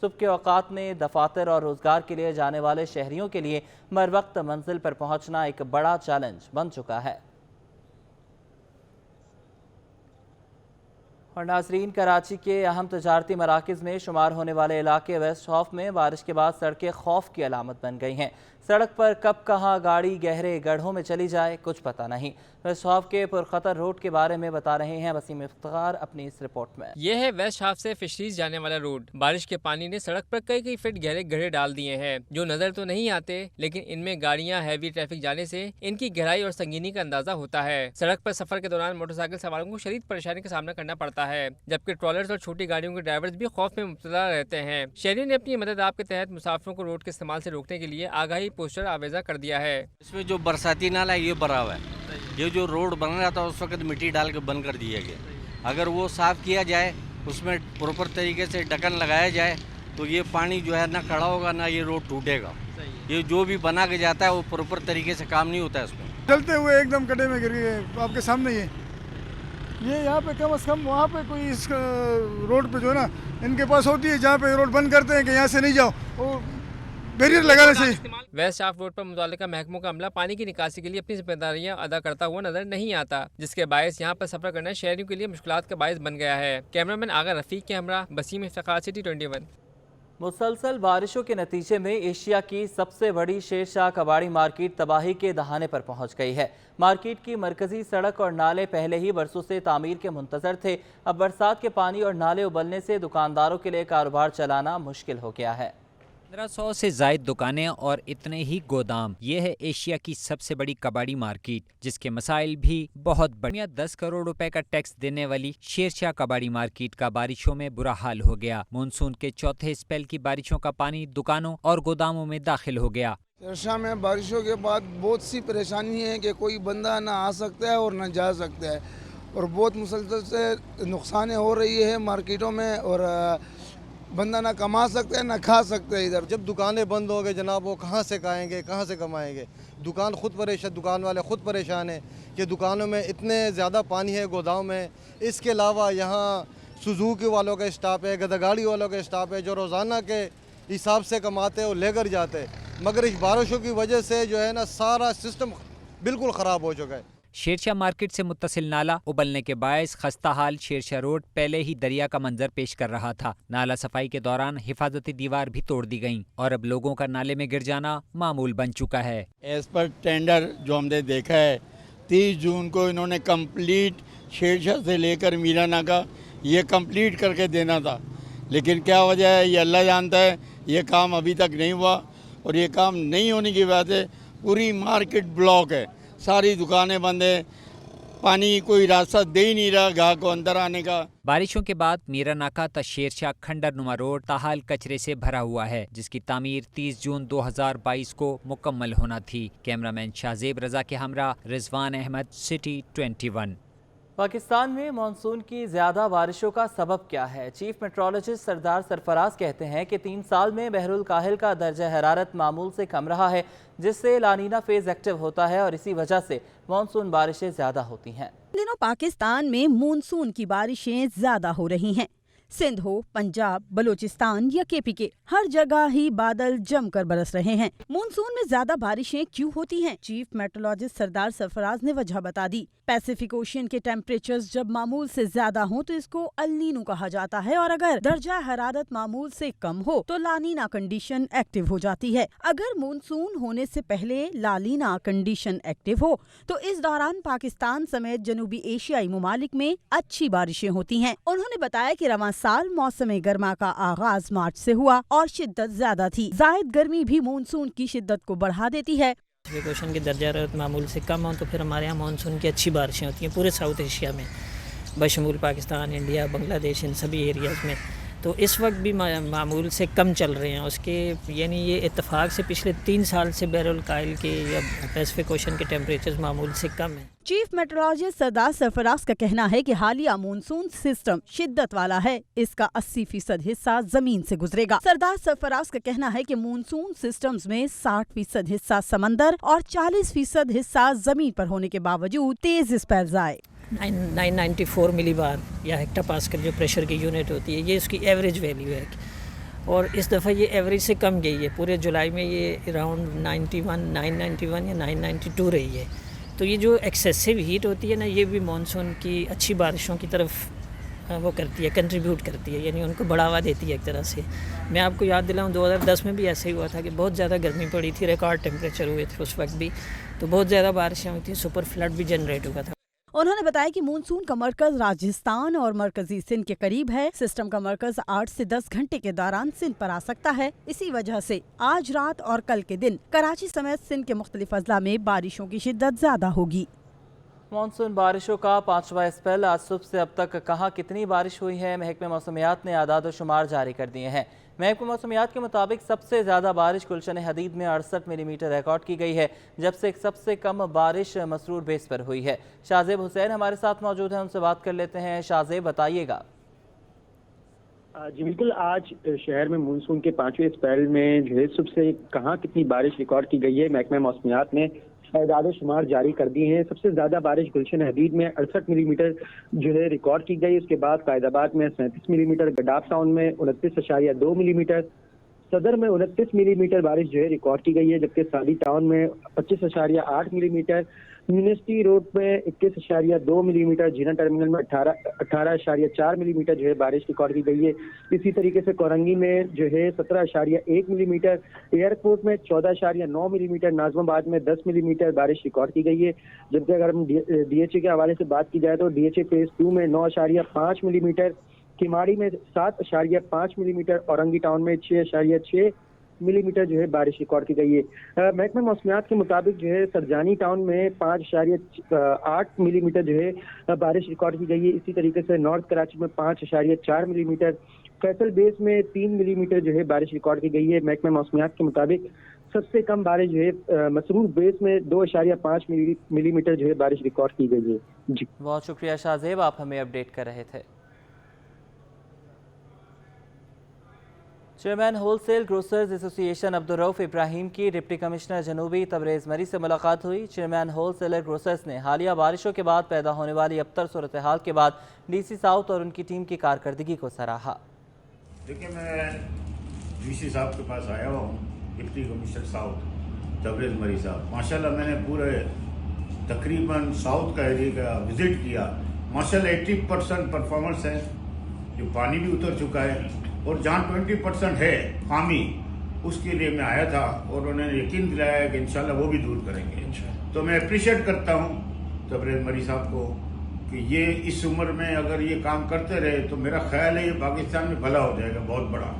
صبح کے اوقات میں دفاتر اور روزگار کے لیے جانے والے شہریوں کے لیے بروقت منزل پر پہنچنا ایک بڑا چیلنج بن چکا ہے۔ اور ناظرین، کراچی کے اہم تجارتی مراکز میں شمار ہونے والے علاقے ویسٹ ہاف میں بارش کے بعد سڑکیں خوف کی علامت بن گئی ہیں۔ سڑک پر کب کہاں گاڑی گہرے گڑھوں میں چلی جائے کچھ پتہ نہیں۔ ویسٹ ہاف کے پرخطر روڈ کے بارے میں بتا رہے ہیں وسیم افتخار اپنی اس رپورٹ میں۔ یہ ہے ویسٹ ہاف سے فشریز جانے والا روڈ۔ بارش کے پانی نے سڑک پر کئی فٹ گہرے گڑھے ڈال دیے ہیں جو نظر تو نہیں آتے، لیکن ان میں گاڑیاں ہیوی ٹریفک جانے سے ان کی گہرائی اور سنگینی کا اندازہ ہوتا ہے۔ سڑک پر سفر کے دوران موٹر سائیکل سواروں کو شدید پریشانی کا سامنا کرنا پڑتا ہے، جبکہ ٹرالرز اور چھوٹی گاڑیوں کے ڈرائیورز بھی خوف میں مبتلا رہتے ہیں۔ شہریوں نے اپنی مدد آپ کے تحت مسافروں کو روڈ کے استعمال سے روکنے کے لیے آگاہی پوسٹر آویزہ کر دیا ہے۔ اس میں جو برساتی نالا ہے یہ بھرا ہوا ہے۔ یہ جو روڈ بن رہا تھا اس وقت مٹی ڈال کے بند کر دیا گیا۔ اگر وہ صاف کیا جائے، اس میں پراپر طریقے سے ڈھکن لگایا جائے تو یہ پانی جو ہے نہ کھڑا ہوگا نہ یہ روڈ ٹوٹے گا۔ یہ جو بھی بنا کے جاتا ہے وہ پراپر طریقے سے کام نہیں ہوتا ہے اس میں۔ چلتے ہوئے ایک دم گڈھے میں گر گئے، آپ کے سامنے یہ یہاں پہ کم از کم وہاں پہ کوئی اس روڈ پہ جو ہے نا ان کے پاس ہوتی ہے جہاں پہ روڈ بند کرتے ہیں کہ یہاں سے نہیں جاؤ، وہ بیریئر لگانے سے۔ ویسٹ ہاف روڈ پر متعلقہ محکموں کا عملہ پانی کی نکاسی کے لیے اپنی ذمہ داریاں ادا کرتا ہوا نظر نہیں آتا، جس کے باعث یہاں پر سفر کرنا شہریوں کے لیے مشکلات کا باعث بن گیا ہے۔ کیمرامین آغا رفیق کے ہمراہ وسیم افتخار، سٹی 21۔ مسلسل بارشوں کے نتیجے میں ایشیا کی سب سے بڑی شیر شاہ کباڑی مارکیٹ تباہی کے دہانے پر پہنچ گئی ہے۔ مارکیٹ کی مرکزی سڑک اور نالے پہلے ہی برسوں سے تعمیر کے منتظر تھے۔ اب برسات کے پانی اور نالے ابلنے سے دکانداروں کے لیے کاروبار چلانا مشکل ہو گیا ہے۔ 1500 سے زائد دکانیں اور اتنے ہی گودام، یہ ہے ایشیا کی سب سے بڑی کباڑی مارکیٹ، جس کے مسائل بھی بہت بڑے۔ 10 کروڑ روپے کا ٹیکس دینے والی شیر شاہ کباڑی مارکیٹ کا بارشوں میں برا حال ہو گیا۔ مونسون کے چوتھے اسپیل کی بارشوں کا پانی دکانوں اور گوداموں میں داخل ہو گیا۔ شیر شاہ میں بارشوں کے بعد بہت سی پریشانی ہے کہ کوئی بندہ نہ آ سکتا ہے اور نہ جا سکتا ہے، اور بہت مسلسل سے نقصان ہو رہی ہے مارکیٹوں میں، اور بندہ نہ کما سکتا ہے نہ کھا سکتا ہے ادھر۔ جب دکانیں بند ہو گئے جناب، وہ کہاں سے کھائیں گے، کہاں سے کمائیں گے؟ دکان والے خود پریشان ہیں کہ دکانوں میں اتنے زیادہ پانی ہے، گوداؤں میں۔ اس کے علاوہ یہاں سوزوکی والوں کا اسٹاف ہے، گدا گاڑی والوں کا اسٹاف ہے جو روزانہ کے حساب سے کماتے اور لے کر جاتے، مگر اس بارشوں کی وجہ سے جو ہے نا سارا سسٹم بالکل خراب ہو چکا ہے۔ شیرشاہ مارکیٹ سے متصل نالا ابلنے کے باعث خستہ حال شیرشاہ روڈ پہلے ہی دریا کا منظر پیش کر رہا تھا۔ نالا صفائی کے دوران حفاظتی دیوار بھی توڑ دی گئیں اور اب لوگوں کا نالے میں گر جانا معمول بن چکا ہے۔ ایز پر ٹینڈر جو ہم نے دیکھا ہے 30 جون کو انہوں نے کمپلیٹ شیرشاہ سے لے کر میرا ناکا یہ کمپلیٹ کر کے دینا تھا، لیکن کیا وجہ ہے یہ اللہ جانتا ہے، یہ کام ابھی تک نہیں ہوا، اور یہ کام نہیں ہونے کی وجہ سے پوری مارکیٹ بلاک ہے، ساری دکانیں بند ہیں، پانی کوئی راستہ دے ہی نہیں رہا گاہک کو اندر آنے کا۔ بارشوں کے بعد میرا ناکا تا شیرشاہ کھنڈر نما روڈ تاحال کچرے سے بھرا ہوا ہے، جس کی تعمیر 30 جون 2022 کو مکمل ہونا تھی۔ کیمرامین شاہزیب رضا کے ہمراہ رضوان احمد، سٹی 21۔ پاکستان میں مانسون کی زیادہ بارشوں کا سبب کیا ہے؟ چیف میٹرولوجسٹ سردار سرفراز کہتے ہیں کہ 3 سال میں بحر الکاہل کا درجہ حرارت معمول سے کم رہا ہے، جس سے لانینا فیز ایکٹیو ہوتا ہے اور اسی وجہ سے مانسون بارشیں زیادہ ہوتی ہیں۔ دنوں پاکستان میں مونسون کی بارشیں زیادہ ہو رہی ہیں۔ سندھ ہو، پنجاب، بلوچستان یا کے پی کے، ہر جگہ ہی بادل جم کر برس رہے ہیں۔ مونسون میں زیادہ بارشیں کیوں ہوتی ہیں؟ چیف میٹرولوجسٹ سردار سرفراز نے وجہ بتا دی۔ پیسیفک اوشین کے ٹیمپریچرز جب معمول سے زیادہ ہوں تو اس کو النینو کہا جاتا ہے، اور اگر درجہ حرارت معمول سے کم ہو تو لانینا کنڈیشن ایکٹیو ہو جاتی ہے۔ اگر مونسون ہونے سے پہلے لانینا کنڈیشن ایکٹیو ہو تو اس دوران پاکستان سمیت جنوبی ایشیائی ممالک میں اچھی بارشیں ہوتی ہیں۔ انہوں نے بتایا کہ رواں سال موسم گرما کا آغاز مارچ سے ہوا اور شدت زیادہ تھی۔ زائد گرمی بھی مونسون کی شدت کو بڑھا دیتی ہے۔ اوشن کے درجہ حرارت معمول سے کم ہوں تو پھر ہمارے یہاں مانسون کی اچھی بارشیں ہوتی ہیں پورے ساؤتھ ایشیا میں، بشمول پاکستان، انڈیا، بنگلہ دیش، ان سبھی ایریاز میں۔ تو اس وقت بھی معمول سے کم چل رہے ہیں اس کے، یعنی یہ اتفاق سے پچھلے 3 سال سے بحر الکاہل کے یا پیسفک اوشن کے ٹیمپریچرز معمول سے کم ہیں۔ چیف میٹرولوجسٹ سردار سرفراز کا کہنا ہے کہ حالیہ مونسون سسٹم شدت والا ہے، اس کا 80% حصہ زمین سے گزرے گا۔ سردار سرفراز کا کہنا ہے کہ مونسون سسٹمز میں 60% حصہ سمندر اور 40% حصہ زمین پر ہونے کے باوجود تیز اسپیلز آئے۔ 994 ملی بار یا ہیکٹا پاسکل جو پریشر کی یونٹ ہوتی ہے، یہ اس کی ایوریج ویلیو ہے، اور اس دفعہ یہ ایوریج سے کم گئی ہے. پورے جولائی میں یہ اراؤنڈ 991 یا 992 رہی ہے. تو یہ جو ایکسیسو ہیٹ ہوتی ہے نا، یہ بھی مانسون کی اچھی بارشوں کی طرف وہ کرتی ہے، کنٹریبیوٹ کرتی ہے، یعنی ان کو بڑھاوا دیتی ہے ایک طرح سے. میں آپ کو یاد دلاؤں 2010 میں بھی ایسے ہی ہوا تھا کہ بہت زیادہ گرمی پڑی تھی، ریکارڈ ٹیمپریچر ہوئے تھے اس وقت بھی، تو بہت زیادہ بارشیں ہوئی تھیں، سپر فلڈ بھی جنریٹ ہوا تھا. انہوں نے بتایا کہ مونسون کا مرکز راجستھان اور مرکزی سندھ کے قریب ہے. سسٹم کا مرکز 8 سے 10 گھنٹے کے دوران سندھ پر آ سکتا ہے. اسی وجہ سے آج رات اور کل کے دن کراچی سمیت سندھ کے مختلف اضلاع میں بارشوں کی شدت زیادہ ہوگی. مانسون بارشوں کا 5واں اسپیل. آج صبح سے اب تک کہاں کتنی بارش ہوئی ہے، محکمہ موسمیات نے اعداد و شمار جاری کر دیے ہیں. محکمہ موسمیات کے مطابق سب سے زیادہ بارش گلشن حدید میں 68 ملی میٹر ریکارڈ کی گئی ہے، جب سے سب سے کم بارش مسرور بیس پر ہوئی ہے. شاہزیب حسین ہمارے ساتھ موجود ہیں، ان سے بات کر لیتے ہیں. شاہزیب بتائیے گا. جی بالکل، آج شہر میں مونسون کے 5ویں اسپیل میں جو ہے صبح سے کہاں کتنی بارش ریکارڈ کی گئی ہے، محکمہ موسمیات نے اعداد و شمار جاری کر دی ہیں. سب سے زیادہ بارش گلشن حدید میں 68 ملی میٹر جو ہے ریکارڈ کی گئی. اس کے بعد قائد آباد میں 37 ملی میٹر، گڈاف ٹاؤن میں 29.2 ملی میٹر، صدر میں 29 ملی میٹر بارش جو ہے ریکارڈ کی گئی ہے، جبکہ سادی ٹاؤن میں 25.8 ملی میٹر، یونیورسٹی روڈ میں 21.2 ملی میٹر، جینا ٹرمینل میں 18.4 ملی میٹر جو ہے بارش ریکارڈ کی گئی ہے. اسی طریقے سے کورنگی میں جو ہے 17.1 ملی میٹر، ایئرپورٹ میں 14.9 ملی میٹر، ناظم آباد میں 10 ملی میٹر بارش ریکارڈ کی گئی ہے. جبکہ اگر ہم ڈی ایچ اے کے حوالے سے بات کی جائے تو ڈی ایچ اے فیز 2 میں 9.5 ملی میٹر، کیماڑی میں 7.5 ملی میٹر، اورنگی ٹاؤن میں 6.6 ملی میٹر جو ہے بارش ریکارڈ کی گئی ہے. محکمہ موسمیات کے مطابق جو ہے سرجانی ٹاؤن میں 5.8 ملی میٹر جو ہے بارش ریکارڈ کی گئی ہے. اسی طریقے سے نارتھ کراچی میں 5.4 ملی میٹر، فیصل بیس میں 3 ملی میٹر جو ہے بارش ریکارڈ کی گئی ہے. محکمہ موسمیات کے مطابق سب سے کم بارش جو ہے مسرور بیس میں 2.5 ملی میٹر جو ہے بارش ریکارڈ کی گئی ہے. جی بہت شکریہ شاہزیب، آپ ہمیں اپڈیٹ کر رہے تھے. چیئرمین ہول سیل گروسرز ایسوسی ایشن عبدالرؤف ابراہیم کی ڈپٹی کمشنر جنوبی تبریز مری سے ملاقات ہوئی. چیئرمین ہول سیلر گروسرز نے حالیہ بارشوں کے بعد پیدا ہونے والی ابتر صورتحال کے بعد ڈی سی ساؤتھ اور ان کی ٹیم کی کارکردگی کو سراہا. دیکھیں، میں ڈی سی صاحب کے پاس آیا ہوا ہوں، ڈپٹی کمشنر ساؤتھ تبریز مری صاحب. ماشاءاللہ میں نے پورے تقریباً ساؤتھ کا ایریا کا وزٹ کیا. ماشاءاللہ 80% پرفارمنس ہے، جو پانی بھی اتر چکا ہے، اور جہاں 20% ہے خامی، اس کے لیے میں آیا تھا اور انہوں نے یقین دلایا ہے کہ انشاءاللہ وہ بھی دور کریں گے. تو میں اپریشیٹ کرتا ہوں تبریز مری صاحب کو کہ یہ اس عمر میں اگر یہ کام کرتے رہے تو میرا خیال ہے یہ پاکستان میں بھلا ہو جائے گا، بہت بڑا.